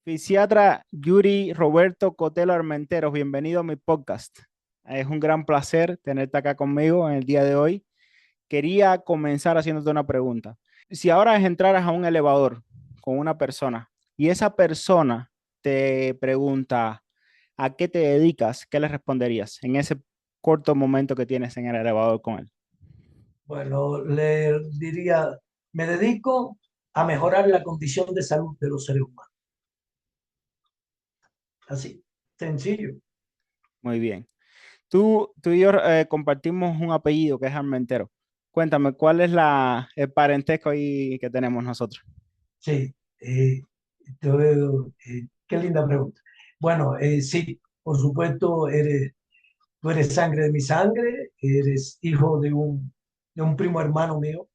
Fisiatra Yuri Roberto Cotelo Armenteros, bienvenido a mi podcast. Es un gran placer tenerte acá conmigo en el día de hoy. Quería comenzar haciéndote una pregunta. Si ahora entraras a un elevador con una persona y esa persona te pregunta a qué te dedicas, ¿qué le responderías en ese corto momento que tienes en el elevador con él? Bueno, le diría, me dedico a mejorar la condición de salud de los seres humanos. Así, sencillo. Muy bien. Tú y yo compartimos un apellido que es Armentero. Cuéntame, ¿cuál es el parentesco ahí que tenemos nosotros? Sí, qué linda pregunta. Bueno, sí, por supuesto, tú eres sangre de mi sangre, eres hijo de un primo hermano mío,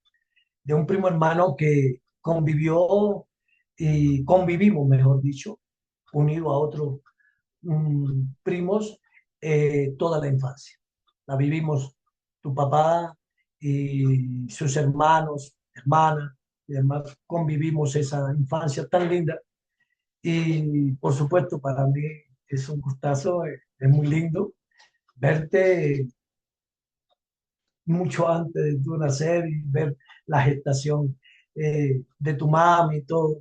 de un primo hermano que convivió y convivimos, mejor dicho, unido a otros primos toda la infancia. La vivimos tu papá y sus hermanos, hermanas y demás, convivimos esa infancia tan linda. Y por supuesto, para mí es un gustazo, es muy lindo verte mucho antes de tu nacer y ver la gestación de tu mami y todo.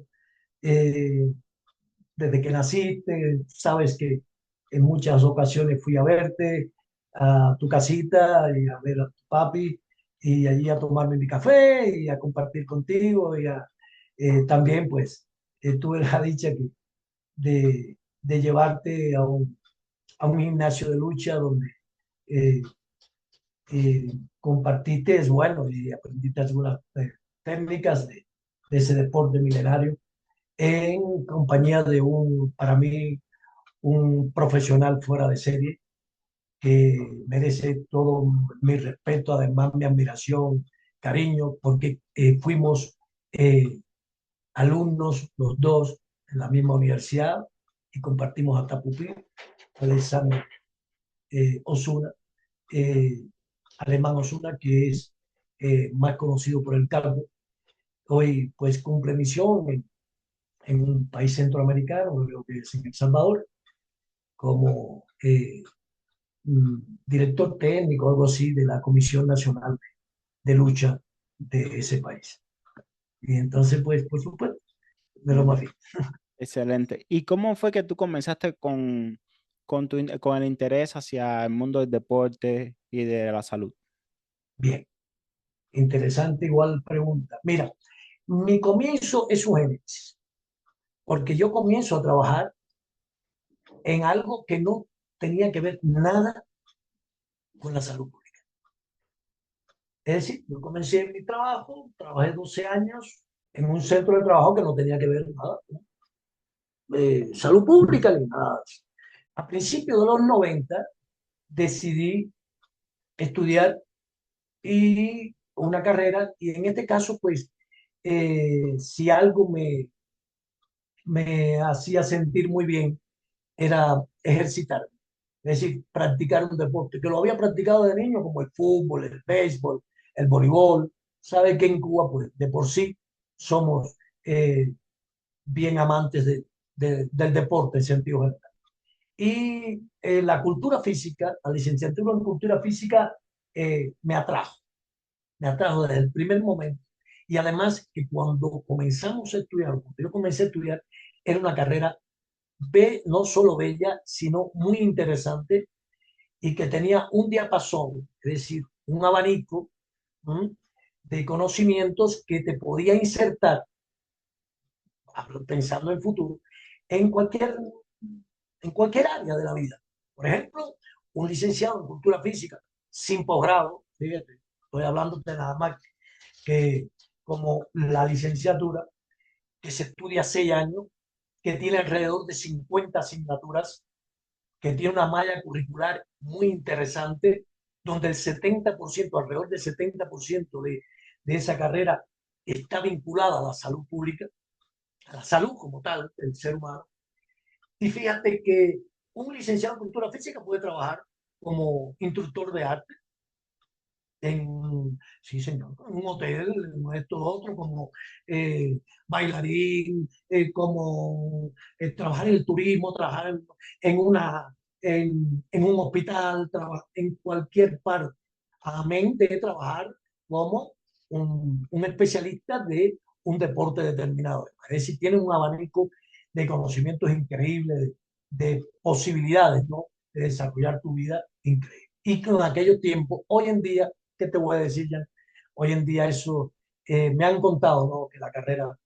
Eh, Desde que naciste, sabes que en muchas ocasiones fui a verte a tu casita y a ver a tu papi y allí a tomarme mi café y a compartir contigo también pues tuve la dicha de llevarte a un gimnasio de lucha donde eh, compartiste, es bueno, y aprendiste algunas técnicas de ese deporte milenario en compañía de para mí, un profesional fuera de serie que merece todo mi respeto, además mi admiración, cariño, porque fuimos eh, alumnos los dos en la misma universidad y compartimos hasta pupitre, Alexander Osuna, eh, Alemán Osuna, que es más conocido por el cargo. Hoy pues cumple misión en un país centroamericano, creo que es en El Salvador, como director técnico, algo así, de la Comisión Nacional de Lucha de ese país. Y entonces, pues, por supuesto, de lo más bien. Excelente. ¿Y cómo fue que tú comenzaste con el interés hacia el mundo del deporte y de la salud? Bien, interesante igual pregunta. Mira, mi comienzo es un génesis, porque yo comienzo a trabajar en algo que no tenía que ver nada con la salud pública. Es decir, yo comencé mi trabajo, trabajé 12 años en un centro de trabajo que no tenía que ver nada con salud pública ni nada. A principios de los 90 decidí estudiar y una carrera y en este caso, pues, si algo me hacía sentir muy bien era ejercitar, es decir, practicar un deporte, que lo había practicado de niño como el fútbol, el béisbol, el voleibol. Sabe que en Cuba, pues, de por sí somos bien amantes del deporte en sentido general. Y la cultura física, la licenciatura en cultura física, me atrajo desde el primer momento. Y además que cuando comenzamos a estudiar, cuando yo comencé a estudiar, era una carrera no solo bella, sino muy interesante y que tenía un diapasón, es decir, un abanico ¿m? De conocimientos que te podía insertar, pensando en el futuro, en en cualquier área de la vida. Por ejemplo, un licenciado en cultura física sin posgrado, fíjate, estoy hablando de nada más que como la licenciatura, que se estudia 6 años, que tiene alrededor de 50 asignaturas, que tiene una malla curricular muy interesante, donde el 70%, alrededor del 70% de esa carrera está vinculada a la salud pública, a la salud como tal del ser humano. Y fíjate que un licenciado en cultura física puede trabajar como instructor de arte, Sí, señor, en un hotel, en esto otro, como bailarín, como trabajar en el turismo, trabajar en en un hospital, en cualquier parte. Amén de trabajar como un especialista de un deporte determinado. Es decir, tiene un abanico de conocimientos increíbles, de posibilidades, ¿no? De desarrollar tu vida increíble. Y con aquellos tiempos, hoy en día, ¿qué te voy a decir ya? Hoy en día eso, me han contado, ¿no? Que la carrera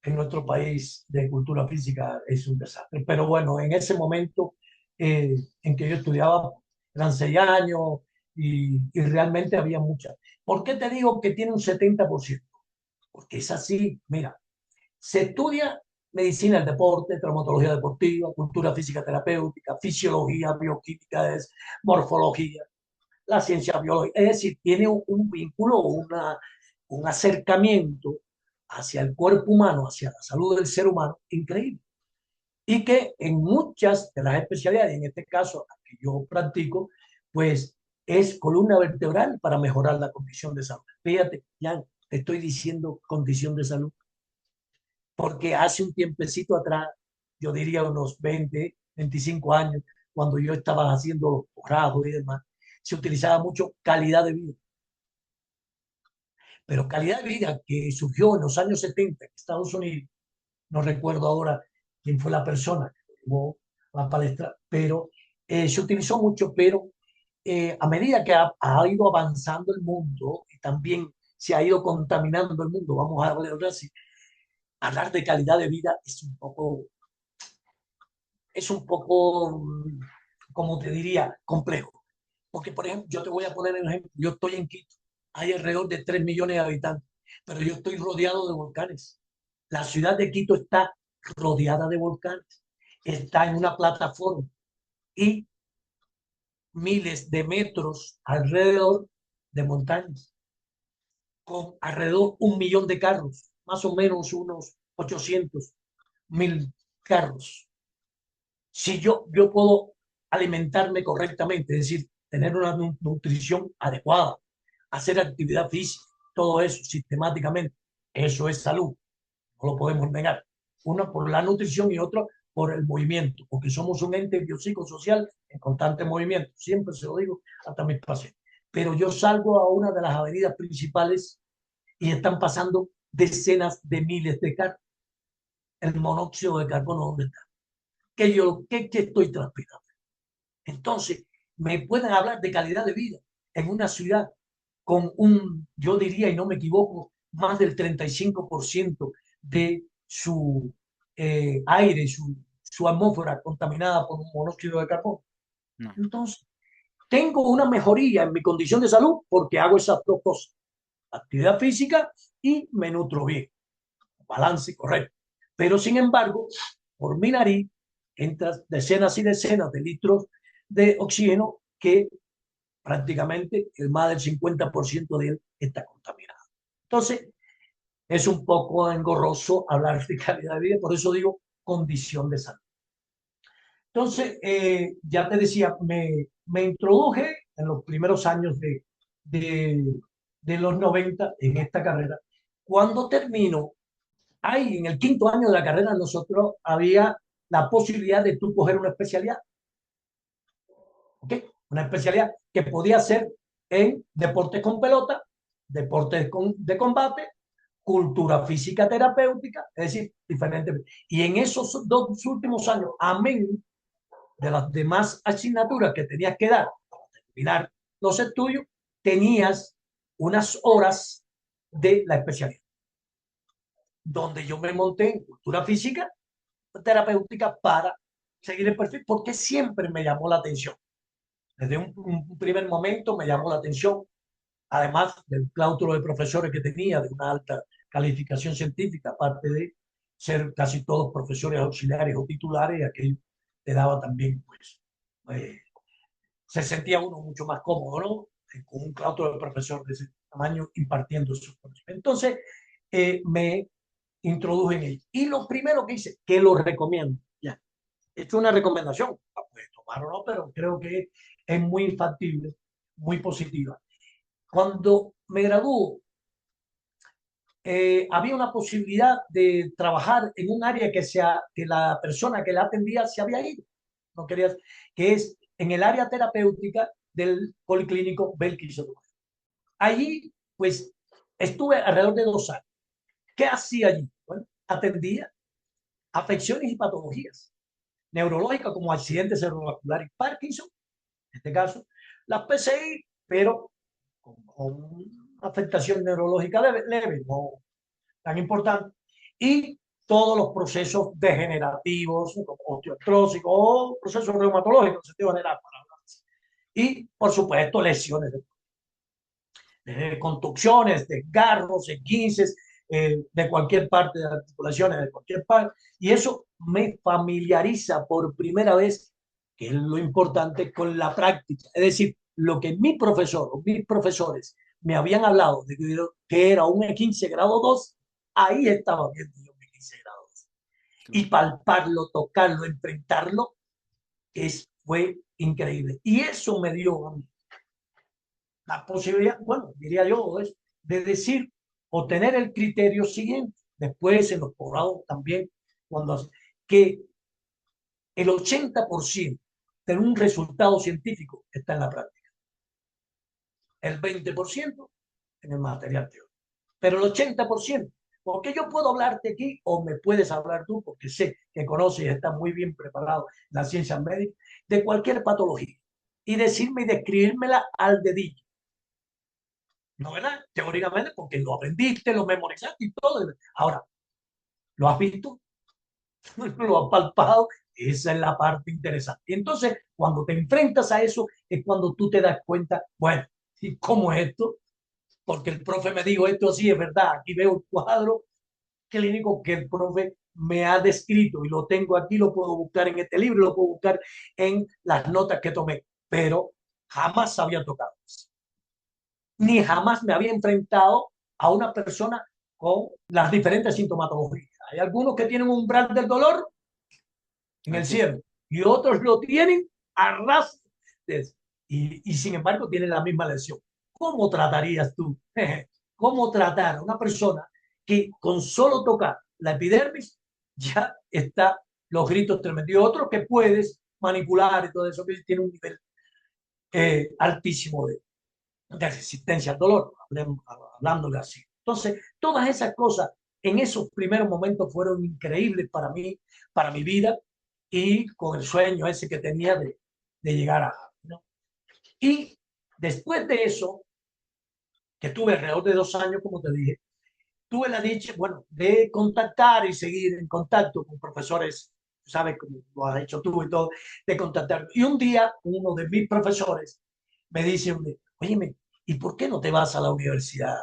en nuestro país de cultura física es un desastre. Pero bueno, en ese momento en que yo estudiaba, eran 6 años y realmente había muchas. ¿Por qué te digo que tiene un 70%? Porque es así, mira, se estudia medicina del deporte, traumatología deportiva, cultura física terapéutica, fisiología, bioquímica, morfología, la ciencia biológica. Es decir, tiene un vínculo, un acercamiento hacia el cuerpo humano, hacia la salud del ser humano, increíble. Y que en muchas de las especialidades, en este caso, la que yo practico, pues es columna vertebral para mejorar la condición de salud. Fíjate, ya te estoy diciendo condición de salud, porque hace un tiempecito atrás, yo diría unos 20, 25 años, cuando yo estaba haciendo los posgrados y demás, se utilizaba mucho calidad de vida. Pero calidad de vida que surgió en los años 70 en Estados Unidos, no recuerdo ahora quién fue la persona que llevó la palestra, pero se utilizó mucho, pero a medida que ha ido avanzando el mundo y también se ha ido contaminando el mundo, vamos a hablar así, hablar de calidad de vida es un poco, como te diría, complejo. Porque, por ejemplo, yo te voy a poner un ejemplo. Yo estoy en Quito. Hay alrededor de 3 millones de habitantes, pero yo estoy rodeado de volcanes. La ciudad de Quito está rodeada de volcanes. Está en una plataforma y miles de metros alrededor de montañas, con alrededor 1 millón de carros, más o menos unos 800.000 carros. Si yo puedo alimentarme correctamente, es decir, tener una nutrición adecuada, hacer actividad física, todo eso sistemáticamente, eso es salud, no lo podemos negar. Una por la nutrición y otra por el movimiento, porque somos un ente biopsicosocial en constante movimiento, siempre se lo digo hasta mis pacientes. Pero yo salgo a una de las avenidas principales y están pasando decenas de miles de carros. El monóxido de carbono, ¿dónde está? ¿Qué estoy transpirando? Entonces, me pueden hablar de calidad de vida en una ciudad con yo diría, y no me equivoco, más del 35% de su aire, su atmósfera contaminada por un monóxido de carbono. No. Entonces, tengo una mejoría en mi condición de salud porque hago esas dos cosas, actividad física y me nutro bien, balance correcto. Pero sin embargo, por mi nariz entran decenas y decenas de litros de oxígeno que prácticamente el más del 50% de él está contaminado. Entonces, es un poco engorroso hablar de calidad de vida, por eso digo condición de salud. Entonces, ya te decía, me introduje en los primeros años de, de los 90 en esta carrera. Cuando termino, en el quinto año de la carrera, nosotros había la posibilidad de tú coger una especialidad. ¿Okay? Una especialidad que podía ser en deportes con pelota, deportes de combate, cultura física terapéutica, es decir, diferentes. Y en esos 2 últimos años, amén de las demás asignaturas que tenías que dar para terminar los estudios, tenías unas horas de la especialidad, donde yo me monté en cultura física terapéutica para seguir el perfil, porque siempre me llamó la atención. Desde un primer momento me llamó la atención, además del claustro de profesores que tenía, de una alta calificación científica, aparte de ser casi todos profesores auxiliares o titulares, aquello te daba también, pues, eh, se sentía uno mucho más cómodo, ¿no? Con un claustro de profesor de ese tamaño impartiendo sus conocimientos. Entonces, me introduje en ello. Y lo primero que hice, que lo recomiendo, ya, esto es una recomendación, la puedes tomar o no, pero creo que es muy factible, muy positiva. Cuando me graduó, había una posibilidad de trabajar en un área que la persona que la atendía se había ido. No quería, que es en el área terapéutica del Policlínico Belkis Otomar. Allí, pues, estuve alrededor de 2 años. ¿Qué hacía allí? Bueno, atendía afecciones y patologías neurológicas como accidentes cerebrovasculares y Parkinson, en este caso, las PCI, pero con una afectación neurológica leve, no tan importante, y todos los procesos degenerativos, como osteoartrosis o procesos reumatológicos en sentido general. Y, por supuesto, lesiones de contusiones, desgarros, esguinces, de cualquier parte de las articulaciones, de cualquier parte. Y eso me familiariza por primera vez, que es lo importante, con la práctica. Es decir, lo que mi profesor o mis profesores me habían hablado de que era un E15 grado 2, ahí estaba viendo yo un E15 grado 2. Y palparlo, tocarlo, enfrentarlo, fue increíble. Y eso me dio a mí la posibilidad, bueno, diría yo, es de decir o tener el criterio siguiente. Después en los posgrados también, cuando que el 80% de un resultado científico está en la práctica, el 20% en el material teórico, pero el 80%, porque yo puedo hablarte aquí o me puedes hablar tú, porque sé que conoces y estás muy bien preparado en la ciencia médica, de cualquier patología y decirme y describírmela al dedillo. ¿No, verdad? Teóricamente, porque lo aprendiste, lo memorizaste y todo. Ahora, ¿lo has visto? ¿Lo has palpado? Esa es la parte interesante. Y entonces, cuando te enfrentas a eso, es cuando tú te das cuenta, bueno, ¿y cómo es esto? Porque el profe me dijo esto sí es verdad. Aquí veo el cuadro clínico que el profe me ha descrito y lo tengo aquí, lo puedo buscar en este libro, lo puedo buscar en las notas que tomé, pero jamás había tocado eso, ni jamás me había enfrentado a una persona con las diferentes sintomatologías. Hay algunos que tienen un umbral del dolor en el Así es. cielo y otros lo tienen a ras y sin embargo tienen la misma lesión. ¿Cómo tratarías tú? ¿Cómo tratar a una persona que con solo tocar la epidermis ya está los gritos tremendos? Y otros que puedes manipular y todo eso, que tiene un nivel altísimo de resistencia al dolor, hablándole así. Entonces, todas esas cosas en esos primeros momentos fueron increíbles para mí, para mi vida y con el sueño ese que tenía de llegar a, ¿no? Y después de eso, que tuve alrededor de 2 años, como te dije, tuve la dicha, bueno, de contactar y seguir en contacto con profesores, sabes, como lo has hecho tú y todo, de contactar. Y un día, uno de mis profesores me dice, oye, ¿y por qué no te vas a la universidad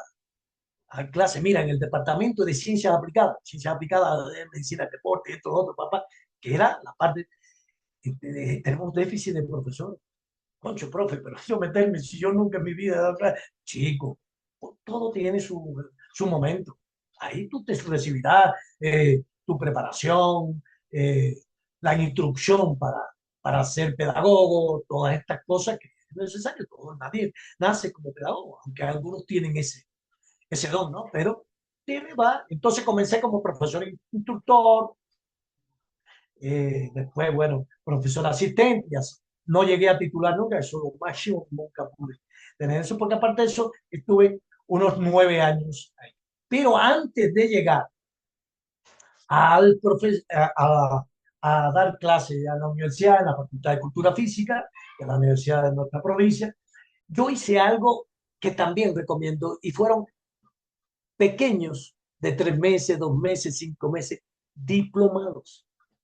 a clase? Mira, en el departamento de ciencias aplicadas de medicina, deporte, esto, otro, papá, que era la parte, tenemos déficit de profesores. Concho, profe, pero yo meterme, si yo nunca en mi vida he dado clase, chico, todo tiene su momento. Ahí tú te recibirás tu preparación, eh, la instrucción para ser pedagogo, todas estas cosas que es necesario. Todo, nadie nace como pedagogo, aunque algunos tienen ese don, ¿no? Pero va. Entonces comencé como profesor instructor, después, bueno, profesor asistente, y así. No llegué a titular nunca, eso lo máximo, nunca pude tener eso, porque aparte de eso, estuve unos 9 años ahí. Pero antes de llegar al a dar clases en la universidad, en la Facultad de Cultura Física, de la universidad de nuestra provincia, yo hice algo que también recomiendo y fueron pequeños de 3 meses, 2 meses, 5 meses, diplomados.